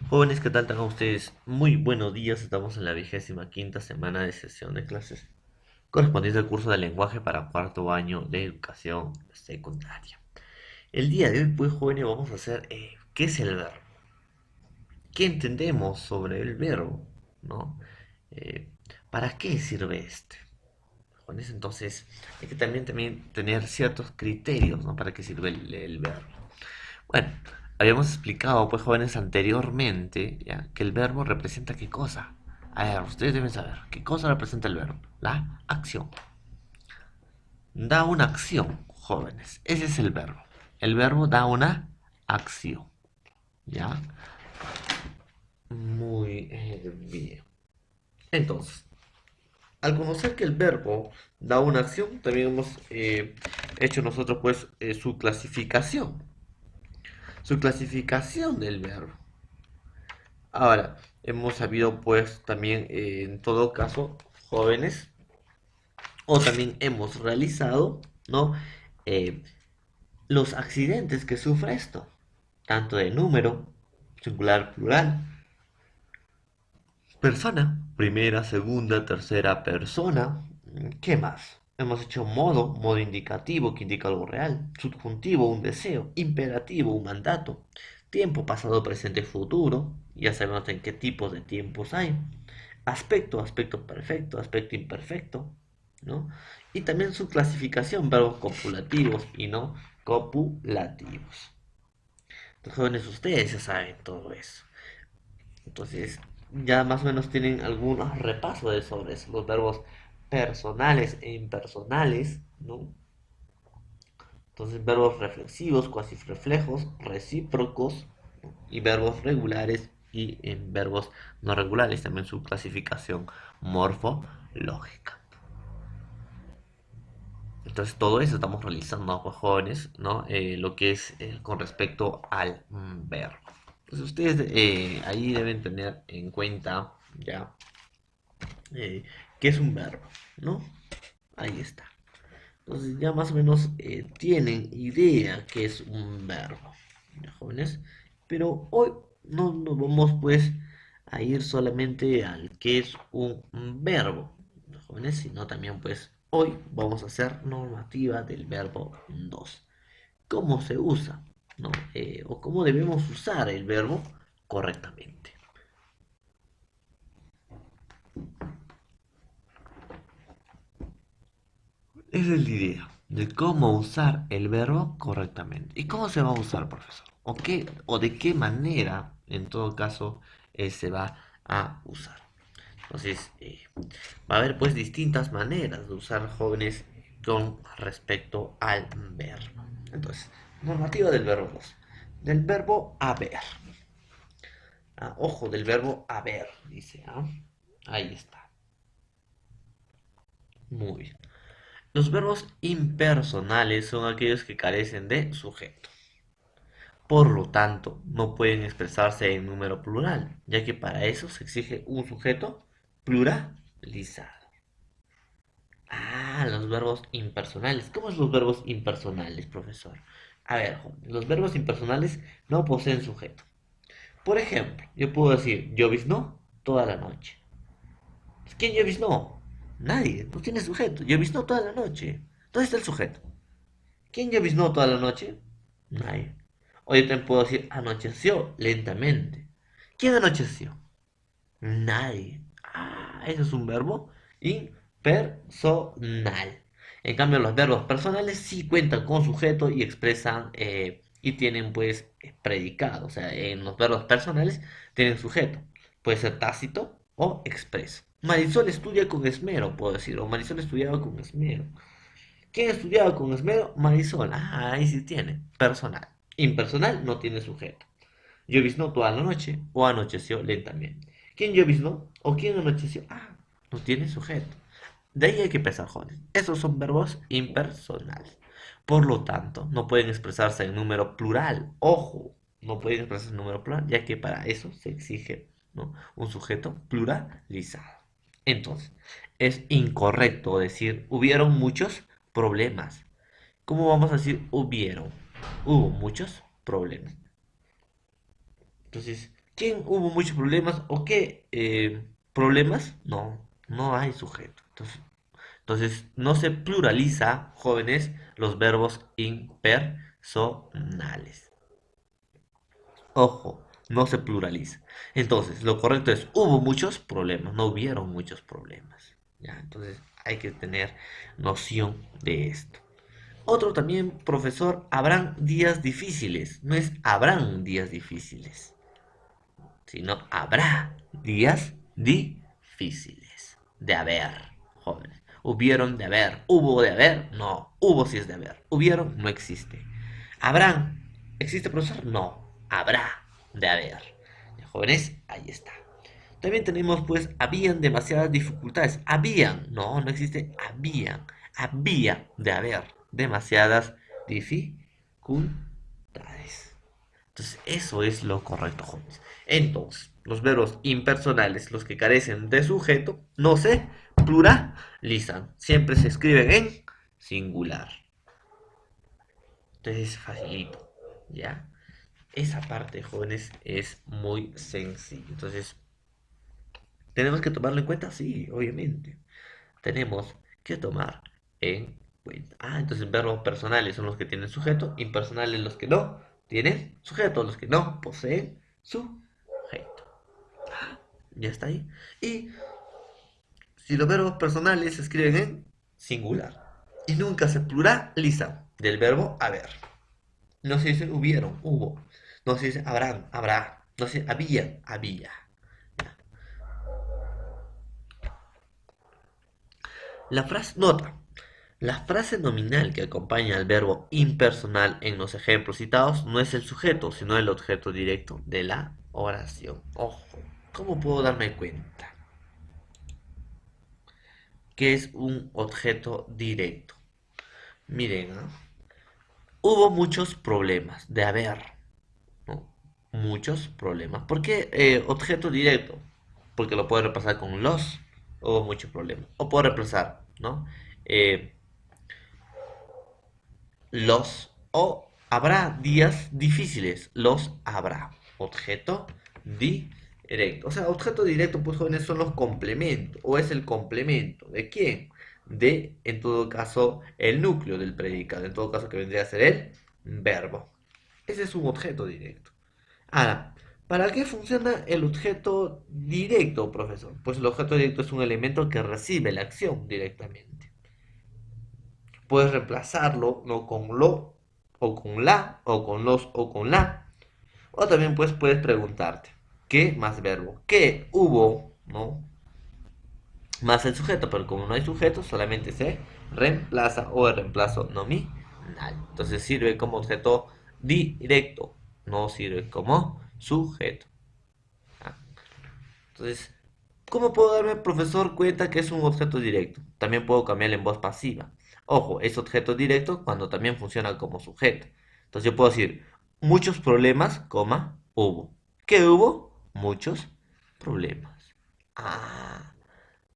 Jóvenes, ¿qué tal? Tengan ustedes muy buenos días. Estamos en la 25ª semana de sesión de clases correspondiente al curso de lenguaje para cuarto año de educación secundaria. El día de hoy, pues, jóvenes, vamos a hacer ¿qué es el verbo? ¿Qué entendemos sobre el verbo? ¿No? Eh, ¿Para qué sirve este? Jóvenes, entonces hay que también tener ciertos criterios, ¿no? ¿Para qué sirve el verbo? Bueno, habíamos explicado, pues, jóvenes, anteriormente, ¿ya? Que el verbo representa qué cosa. A ver, ustedes deben saber, ¿qué cosa representa el verbo? La acción. Da una acción, jóvenes. Ese es el verbo. El verbo da una acción, ¿ya? Muy bien. Entonces, al conocer que el verbo da una acción, también hemos hecho nosotros, pues, su clasificación. Su clasificación del verbo. Ahora, hemos sabido pues también en todo caso, jóvenes, o también hemos realizado, ¿no? Eh, los accidentes que sufre esto, tanto de número, singular, plural, persona, primera, segunda, tercera persona, ¿qué más? Hemos hecho modo indicativo que indica algo real, subjuntivo, un deseo, imperativo, un mandato, tiempo, pasado, presente, futuro, ya sabemos en qué tipos de tiempos hay, aspecto, aspecto perfecto, aspecto imperfecto, ¿no? Y también su clasificación, verbos copulativos y no copulativos. Entonces, jóvenes, ustedes ya saben todo eso. Entonces, ya más o menos tienen algunos repasos sobre eso, los verbos personales e impersonales, ¿no? Entonces, verbos reflexivos, cuasirreflejos, recíprocos, ¿no? Y verbos regulares y en verbos no regulares, también su clasificación morfológica. Entonces, todo eso estamos realizando, pues, jóvenes, ¿no? Lo que es con respecto al verbo. Entonces, ustedes ahí deben tener en cuenta, ya, eh, qué es un verbo, ¿no? Ahí está. Entonces ya más o menos tienen idea qué es un verbo, ¿ya, jóvenes? Pero hoy no nos vamos pues a ir solamente al qué es un verbo, ¿ya, jóvenes? Sino también pues hoy vamos a hacer normativa del verbo 2. ¿Cómo se usa? ¿No? O cómo debemos usar el verbo correctamente. Esa es la idea de cómo usar el verbo correctamente. ¿Y cómo se va a usar, profesor? ¿O de qué manera, en todo caso, se va a usar? Entonces, va a haber pues distintas maneras de usar, jóvenes, con respecto al verbo. Entonces, normativa del verbo 2. Del verbo haber. Ojo, del verbo haber, dice. Ahí está. Muy bien. Los verbos impersonales son aquellos que carecen de sujeto. Por lo tanto, no pueden expresarse en número plural, ya que para eso se exige un sujeto pluralizado. Los verbos impersonales. ¿Cómo es los verbos impersonales, profesor? A ver, los verbos impersonales no poseen sujeto. Por ejemplo, yo puedo decir lloviznó toda la noche. ¿Quién lloviznó? Nadie, no tiene sujeto. Lloviznó toda la noche. ¿Dónde está el sujeto? ¿Quién lloviznó toda la noche? Nadie. O yo también puedo decir anocheció lentamente. ¿Quién anocheció? Nadie. Eso es un verbo impersonal. En cambio, los verbos personales sí cuentan con sujeto y expresan y tienen pues predicado. O sea, en los verbos personales tienen sujeto. Puede ser tácito o expreso. Marisol estudia con esmero, puedo decir. O Marisol estudiaba con esmero. ¿Quién estudiaba con esmero? Marisol. Ahí sí tiene. Personal. Impersonal no tiene sujeto. Lloviznó toda la noche o anocheció lentamente. ¿Quién lloviznó o quién anocheció? No tiene sujeto. De ahí hay que pensar, jóvenes. Esos son verbos impersonales. Por lo tanto, no pueden expresarse en número plural. Ojo, no pueden expresarse en número plural, ya que para eso se exige, ¿no?, un sujeto pluralizado. Entonces, es incorrecto decir hubieron muchos problemas. ¿Cómo vamos a decir hubieron? Hubo muchos problemas. Entonces, ¿Quién hubo muchos problemas o qué problemas? No, no hay sujeto. Entonces, no se pluraliza, jóvenes, los verbos impersonales. Ojo, no se pluraliza. Entonces, lo correcto es, hubo muchos problemas, no hubieron muchos problemas. ¿Ya? Entonces, hay que tener noción de esto. Otro también, profesor, habrán días difíciles. No es habrán días difíciles, sino habrá días difíciles. De haber, jóvenes. Hubieron de haber. ¿Hubo de haber? No. Hubo si es de haber. Hubieron no existe. ¿Habrán? ¿Existe, profesor? No. Habrá de haber. Ya, jóvenes, ahí está. También tenemos, pues, habían demasiadas dificultades. Habían, no, no existe. Habían, había de haber demasiadas dificultades. Entonces, eso es lo correcto, jóvenes. Entonces, los verbos impersonales, los que carecen de sujeto, no se pluralizan. Siempre se escriben en singular. Entonces, es facilito, ¿ya? Esa parte, jóvenes, es muy sencilla. Entonces, ¿tenemos que tomarlo en cuenta? Sí, obviamente. Tenemos que tomar en cuenta. Ah, entonces verbos personales son los que tienen sujeto, impersonales los que no tienen sujeto, los que no poseen sujeto. Ya está ahí. Y si los verbos personales se escriben en singular y nunca se pluralizan del verbo haber. No se dice hubieron, hubo. No se dice habrán, habrá. No se dice había, había. La frase, nota, la frase nominal que acompaña al verbo impersonal en los ejemplos citados no es el sujeto, sino el objeto directo de la oración. Ojo, ¿cómo puedo darme cuenta que es un objeto directo? Miren, ¿ah? Hubo muchos problemas de haber, ¿no? Muchos problemas. ¿Por qué objeto directo? Porque lo puedo reemplazar con los. Hubo muchos problemas. O puedo reemplazar, ¿no? Eh, los o habrá días difíciles. Los habrá. Objeto directo. O sea, objeto directo, pues jóvenes, son los complementos. O es el complemento. ¿De quién? De, en todo caso, el núcleo del predicado. En todo caso, que vendría a ser el verbo. Ese es un objeto directo. Ahora, ¿para qué funciona el objeto directo, profesor? Pues el objeto directo es un elemento que recibe la acción directamente. Puedes reemplazarlo no con lo, o con la, o con los, o con la. O también pues puedes preguntarte, ¿qué más verbo? ¿Qué hubo? ¿No? Más el sujeto, pero como no hay sujeto, solamente se reemplaza o el reemplazo nominal. Entonces sirve como objeto directo, no sirve como sujeto. Ah, entonces, ¿cómo puedo darme, profesor, cuenta que es un objeto directo? También puedo cambiarle en voz pasiva. Ojo, es objeto directo cuando también funciona como sujeto. Entonces yo puedo decir, muchos problemas, coma, hubo. ¿Qué hubo? Muchos problemas. Ah,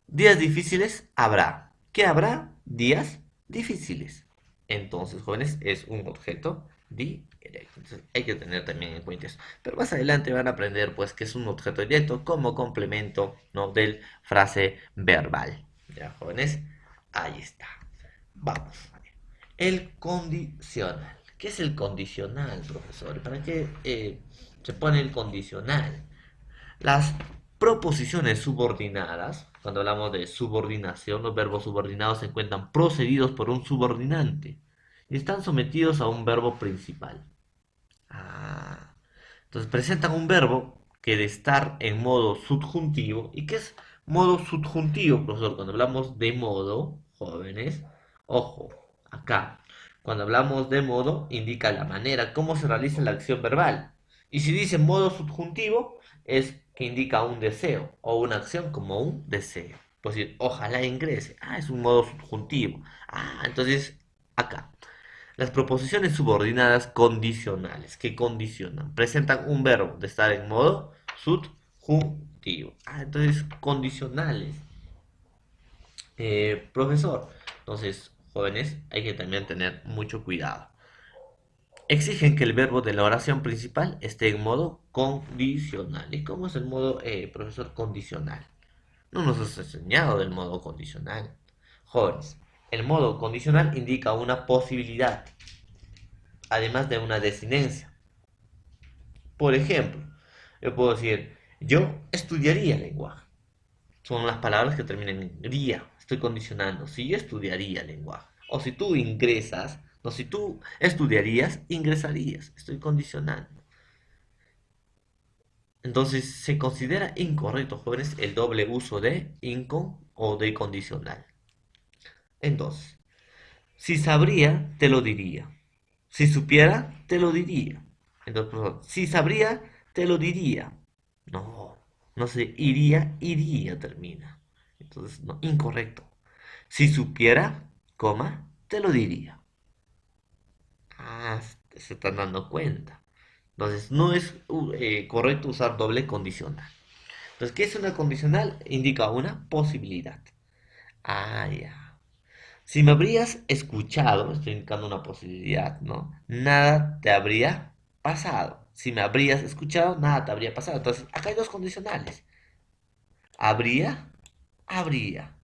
días difíciles habrá. ¿Qué habrá? Días difíciles. Entonces, jóvenes, es un objeto directo. Entonces, hay que tener también en cuenta eso. Pero más adelante van a aprender, pues, que es un objeto directo como complemento, ¿no? Del frase verbal. ¿Ya, jóvenes? Ahí está. Vamos. El condicional. ¿Qué es el condicional, profesor? ¿Para qué se pone el condicional? Las proposiciones subordinadas, cuando hablamos de subordinación, los verbos subordinados se encuentran procedidos por un subordinante y están sometidos a un verbo principal. Ah, entonces presentan un verbo que de estar en modo subjuntivo. ¿Y qué es modo subjuntivo, profesor? Cuando hablamos de modo, jóvenes, ojo, acá, cuando hablamos de modo, indica la manera, cómo se realiza la acción verbal. Y si dice modo subjuntivo, es que indica un deseo o una acción como un deseo. Pues decir, ojalá ingrese. Ah, es un modo subjuntivo. Ah, entonces, acá. Las proposiciones subordinadas condicionales, que condicionan, presentan un verbo de estar en modo subjuntivo. Ah, entonces, condicionales. Profesor, entonces, jóvenes, hay que también tener mucho cuidado. Exigen que el verbo de la oración principal esté en modo condicional. ¿Y cómo es el modo, profesor, condicional? No nos has enseñado del modo condicional. Jóvenes, el modo condicional indica una posibilidad, además de una desinencia. Por ejemplo, yo puedo decir, yo estudiaría lenguaje. Son las palabras que terminan en ría. Estoy condicionando. Si yo estudiaría lenguaje. O si tú ingresas, no, si tú estudiarías, ingresarías. Estoy condicionando. Entonces se considera incorrecto, jóvenes, el doble uso de incon o de condicional. Entonces, si sabría, te lo diría. Si supiera, te lo diría. Entonces, por favor, si sabría, te lo diría. No, no se iría, iría termina. Entonces, no, incorrecto. Si supiera, coma, te lo diría. Ah, se están dando cuenta. Entonces, no es correcto usar doble condicional. Entonces, ¿qué es una condicional? Indica una posibilidad. Ah, ya. Si me habrías escuchado, estoy indicando una posibilidad, ¿no? Nada te habría pasado. Si me habrías escuchado, nada te habría pasado. Entonces, acá hay dos condicionales. Habría, habría.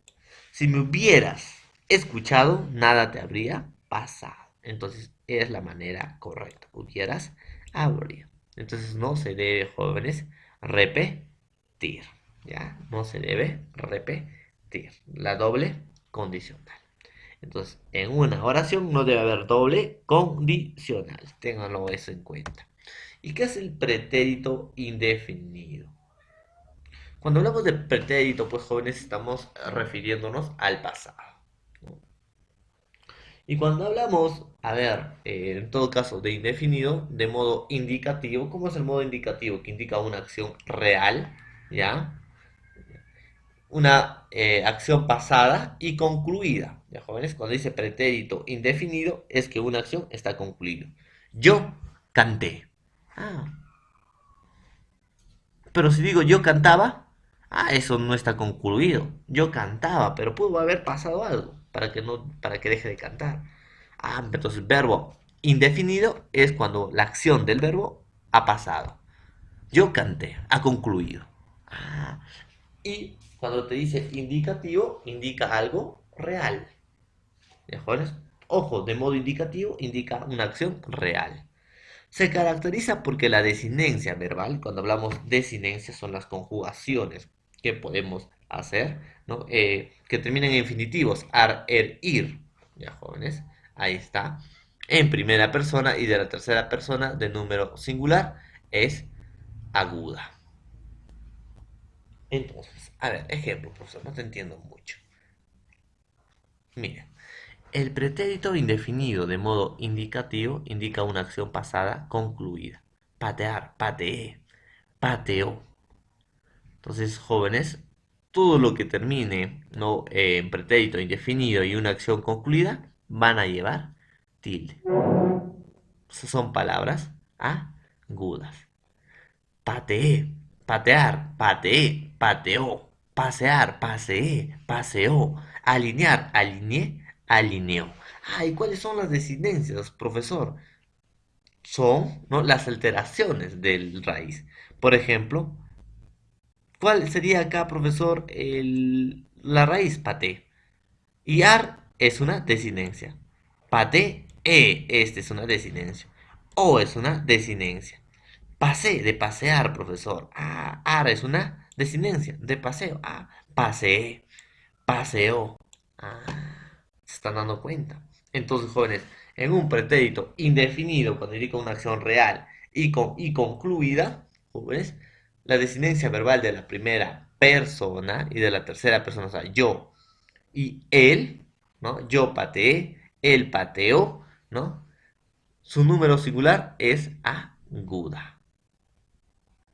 Si me hubieras escuchado, nada te habría pasado. Entonces, es la manera correcta. Hubieras, habría. Entonces, no se debe, jóvenes, repetir. ¿Ya? No se debe repetir. La doble condicional. Entonces, en una oración no debe haber doble condicional. Ténganlo eso en cuenta. ¿Y qué es el pretérito indefinido? Cuando hablamos de pretérito, pues jóvenes, estamos refiriéndonos al pasado, ¿no? Y cuando hablamos, a ver, en todo caso de indefinido, de modo indicativo, ¿cómo es el modo indicativo? Que indica una acción real, ¿ya? Una acción pasada y concluida. ¿Ya, jóvenes? Cuando dice pretérito indefinido, es que una acción está concluida. Yo canté. Ah, pero si digo yo cantaba, eso no está concluido. Yo cantaba, pero pudo haber pasado algo para que no, para que deje de cantar. Entonces verbo indefinido es cuando la acción del verbo ha pasado. Yo canté, ha concluido. Ah, y cuando te dice indicativo, indica algo real. ¿Mejores? Ojo, de modo indicativo indica una acción real. Se caracteriza porque la desinencia verbal, cuando hablamos de desinencia, son las conjugaciones que podemos hacer, ¿no? Que terminan en infinitivos, ar, er, ir. Ya, jóvenes, ahí está. En primera persona y de la tercera persona de número singular es aguda. Entonces, a ver, ejemplo, profesor, no te entiendo mucho. Mira, el pretérito indefinido de modo indicativo indica una acción pasada concluida. Patear, pateé, pateó. Entonces, jóvenes, todo lo que termine, ¿no?, en pretérito indefinido y una acción concluida van a llevar tilde. Esas son palabras agudas. Pateé, patear, pateé, pateó. Pasear, paseé, paseó. Alinear, alineé, alineó. ¿Y cuáles son las desinencias, profesor? Son, ¿no?, las alteraciones del raíz. Por ejemplo, ¿cuál sería acá, profesor, la raíz paté? Y ar es una desinencia. Paté, este es una desinencia. O es una desinencia. Pasé, de pasear, profesor. Ar es una desinencia, de paseo. Paseé, paseó. Se están dando cuenta. Entonces, jóvenes, en un pretérito indefinido, cuando indica una acción real y concluida, jóvenes, la desinencia verbal de la primera persona y de la tercera persona, o sea, yo y él, ¿no? Yo pateé, él pateó, ¿no? Su número singular es aguda.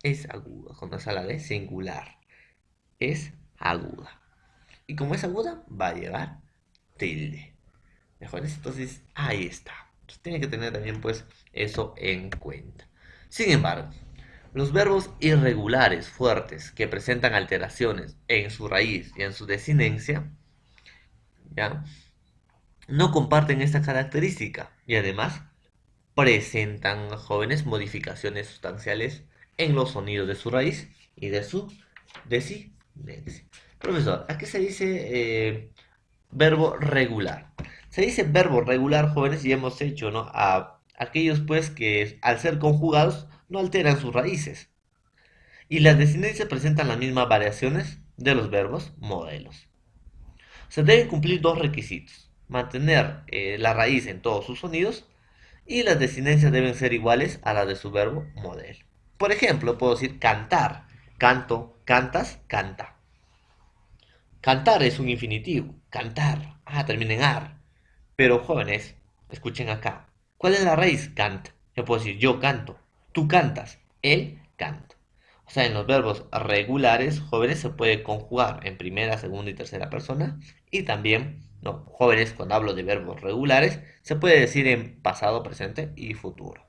Es aguda, cuando sale de singular. Es aguda. Y como es aguda, va a llevar tilde. ¿Mejores? Entonces, ahí está. Entonces, tiene que tener también, pues, eso en cuenta. Sin embargo, los verbos irregulares fuertes que presentan alteraciones en su raíz y en su desinencia, ¿ya?, no comparten esta característica y además presentan jóvenes modificaciones sustanciales en los sonidos de su raíz y de su desinencia. Profesor, ¿a qué se dice verbo regular? Se dice verbo regular, jóvenes, y hemos hecho, ¿no? A aquellos, pues, que al ser conjugados no alteran sus raíces. Y las desinencias presentan las mismas variaciones de los verbos modelos. Se deben cumplir dos requisitos: mantener la raíz en todos sus sonidos, y las desinencias deben ser iguales a las de su verbo modelo. Por ejemplo, puedo decir cantar, canto, cantas, canta. Cantar es un infinitivo, cantar, termina en ar. Pero jóvenes, escuchen acá. ¿Cuál es la raíz? Canta. Yo puedo decir yo canto, tú cantas, él canta. O sea, en los verbos regulares, jóvenes se puede conjugar en primera, segunda y tercera persona. Y también, no, jóvenes, cuando hablo de verbos regulares, se puede decir en pasado, presente y futuro.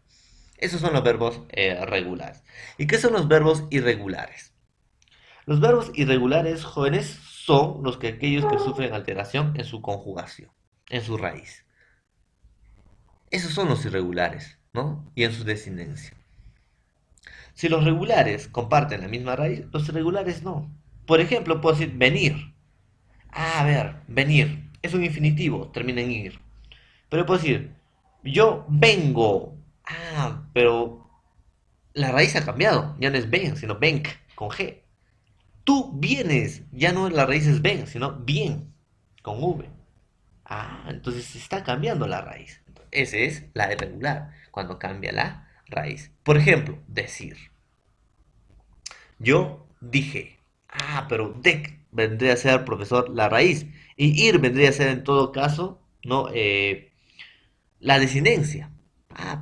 Esos son los verbos regulares. ¿Y qué son los verbos irregulares? Los verbos irregulares, jóvenes, son los que aquellos que sufren alteración en su conjugación, en su raíz. Esos son los irregulares, ¿no? Y en su desinencia. Si los regulares comparten la misma raíz, los irregulares no. Por ejemplo, puedo decir venir. A ver, venir. Es un infinitivo, termina en ir. Pero puedo decir, yo vengo. Pero la raíz ha cambiado. Ya no es ven, sino venk, con G. Tú vienes. Ya no la raíz es ven, sino bien, con V. Entonces se está cambiando la raíz. Esa es la irregular, cuando cambia la raíz. Por ejemplo, decir. Yo dije. Pero dec vendría a ser, profesor, la raíz. Y ir vendría a ser en todo caso, ¿no? La desinencia.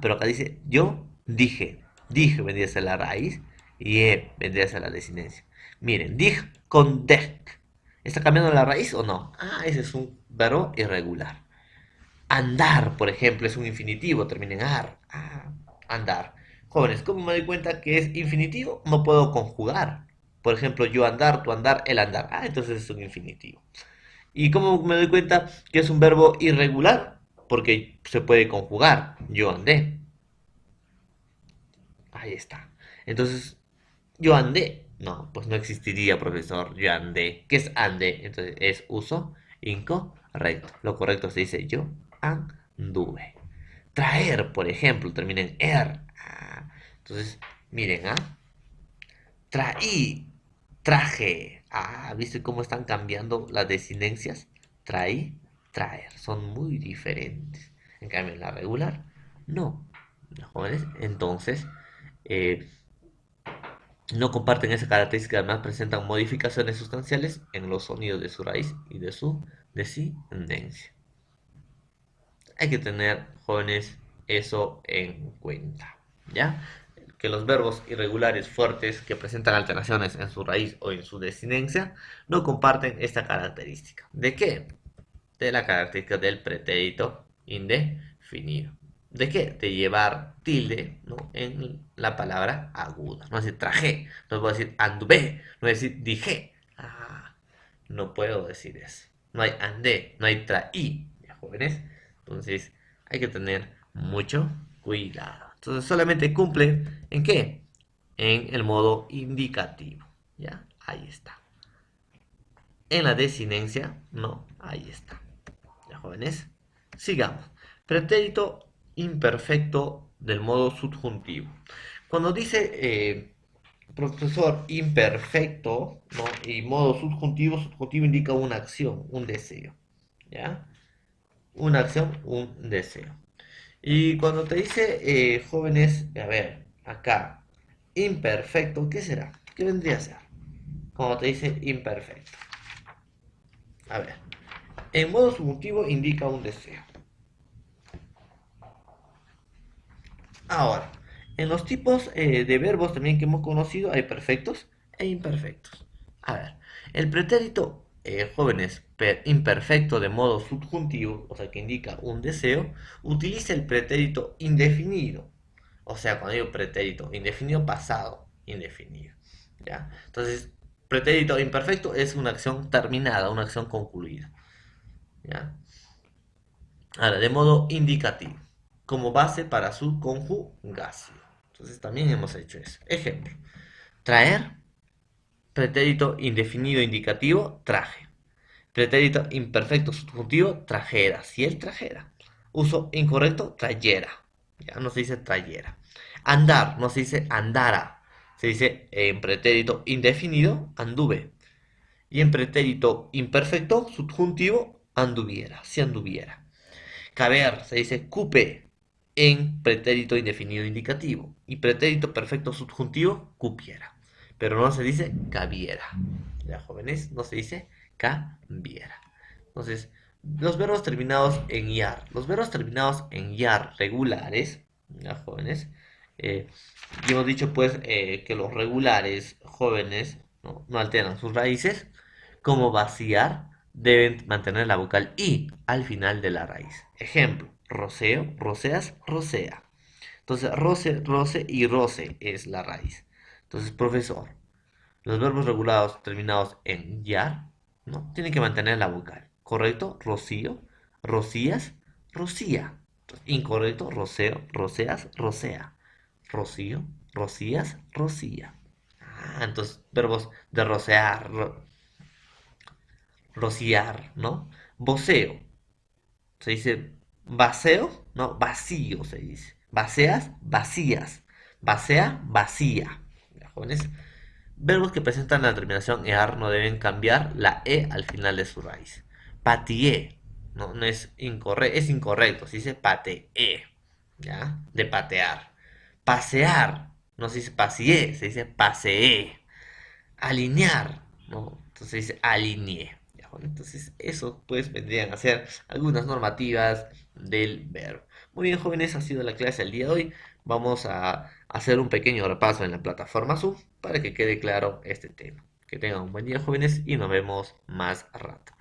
Pero acá dice yo dije. Dije vendría a ser la raíz y vendría a ser la desinencia. Miren, dij con dec. ¿Está cambiando la raíz o no? Ese es un verbo irregular. Andar, por ejemplo, es un infinitivo, termina en ar. Andar. Jóvenes, ¿cómo me doy cuenta que es infinitivo? No puedo conjugar. Por ejemplo, yo andar, tú andar, él andar. Entonces es un infinitivo. ¿Y cómo me doy cuenta que es un verbo irregular? Porque se puede conjugar. Yo andé. Ahí está. Entonces, yo andé. No, pues no existiría, profesor. Yo andé. ¿Qué es andé? Entonces es uso incorrecto. Lo correcto se dice yo anduve. Traer, por ejemplo, termina en er. Entonces, miren, traí, traje. ¿Viste cómo están cambiando las desinencias? Traí, traer. Son muy diferentes. En cambio, en la regular, no. Los jóvenes, entonces, eh, no comparten esa característica, además presentan modificaciones sustanciales en los sonidos de su raíz y de su descendencia. Hay que tener, jóvenes, eso en cuenta, ¿ya? Que los verbos irregulares fuertes que presentan alteraciones en su raíz o en su desinencia no comparten esta característica. ¿De qué? De la característica del pretérito indefinido. ¿De qué? De llevar tilde, ¿no? En la palabra aguda. No decir traje, no puedo decir anduve, no decir dije. No puedo decir eso. No hay andé, no hay traí, ¿ya, jóvenes? Entonces hay que tener mucho cuidado. Entonces solamente cumple ¿en qué? En el modo indicativo. ¿Ya? Ahí está. En la desinencia, no, ahí está. ¿Ya, jóvenes? Sigamos. Pretérito imperfecto del modo subjuntivo. Cuando dice profesor imperfecto, ¿no? Y modo subjuntivo, subjuntivo indica una acción, un deseo. ¿Ya? Una acción, un deseo. Y cuando te dice jóvenes, a ver, acá, imperfecto, ¿qué será? ¿Qué vendría a ser? Cuando te dice imperfecto. A ver, en modo subjuntivo indica un deseo. Ahora, en los tipos de verbos también que hemos conocido hay perfectos e imperfectos. A ver, el pretérito, jóvenes, imperfecto de modo subjuntivo, o sea que indica un deseo, utiliza el pretérito indefinido. O sea, cuando digo pretérito indefinido, pasado indefinido. ¿Ya? Entonces, pretérito imperfecto es una acción terminada, una acción concluida. ¿Ya? Ahora, de modo indicativo. como base para su conjugación. Entonces también hemos hecho eso. Ejemplo, traer, pretérito indefinido indicativo, traje. Pretérito imperfecto subjuntivo, trajera. Si él trajera. Uso incorrecto, trayera. Ya no se dice trayera. Andar, no se dice andara. Se dice en pretérito indefinido, anduve. Y en pretérito imperfecto subjuntivo, anduviera. Si anduviera. Caber, se dice cupe en pretérito indefinido indicativo. Y pretérito perfecto subjuntivo, cupiera. Pero no se dice cabiera. Ya, jóvenes, no se dice cambiera. Entonces, los verbos terminados en iar. Los verbos terminados en iar regulares, ya, jóvenes, y hemos dicho pues que los regulares jóvenes no alteran sus raíces. Como vaciar, deben mantener la vocal i al final de la raíz. Ejemplo, roceo, roceas, rocea. Entonces, roce, roce y roce es la raíz. Entonces, profesor, los verbos regulados terminados en yar, ¿no? Tienen que mantener la vocal. ¿Correcto? Rocío, rocías, rocía. Entonces, incorrecto, roceo, roceas, rocea. Rocío, rocías, rocía. Entonces, verbos de rocear, rociar, ¿no? Voceo. Se dice vaceo, ¿no? Vacío se dice. Vaceas, vacías. Vacea, vacía. ¿Ya, jóvenes? Verbos que presentan la terminación ear no deben cambiar la e al final de su raíz. Patié, no es incorrecto, es incorrecto, se dice pateé, ¿ya? De patear. Pasear, no se dice paseé, se dice paseé. Alinear, ¿no? Entonces se dice alineé. ¿Ya? Bueno, entonces eso pues vendrían a ser algunas normativas del verbo. Muy bien, jóvenes, ha sido la clase del día de hoy. Vamos a hacer un pequeño repaso en la plataforma Zoom para que quede claro este tema. Que tengan un buen día, jóvenes, y nos vemos más rato.